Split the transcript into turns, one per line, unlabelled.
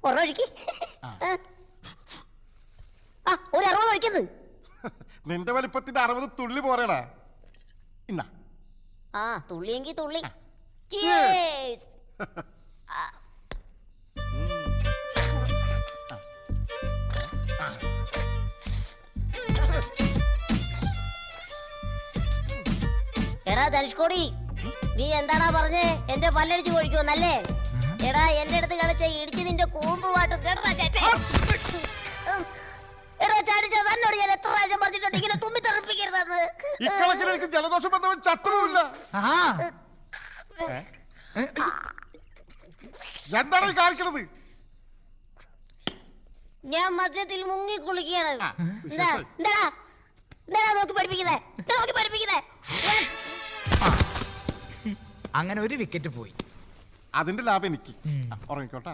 ഒരൊഴിക്ക്. ഒരു 60 ഒഴിക്കുന്നു.
നിന്റെ വലിപ്പത്തിന്റെ 60 തുള്ളി പോരടാ. ഇന്നാ
തുള്ളിയെങ്കി തുള്ളി. എടാ ധനുഷ്കോടി, നീ എന്താടാ പറഞ്ഞേ? എന്റെ പല്ലടിച്ച് കൊഴിക്കുമെന്നല്ലേ? എടാ എന്റെ അടുത്ത് കളിച്ച ഇടിച്ച് നിന്റെ കൂമ്പ് പാട്ടും കേട്ടാ. എടാ ചാടിച്ച തന്നോട് ഞാൻ എത്ര പ്രാവശ്യം പറഞ്ഞിട്ടുണ്ട് ഇങ്ങനെ തുമ്മി തെറിപ്പിക്കരുതെന്ന്.
ഇക്കണക്കിന് എനിക്ക് ജലദോഷം വന്നവൻ ചത്തുമില്ല. എന്താണ് ഈ കാണിക്കണത്?
ഞാൻ മദ്യത്തിൽ മുങ്ങി കുളിക്കുകയാണ്. നോക്കി പഠിപ്പിക്കുന്നേ.
അങ്ങനെ ഒരു വിക്കറ്റ് പോയി.
അതിന്റെ ലാഭം എനിക്ക്. ഉറങ്ങിക്കോട്ടാ.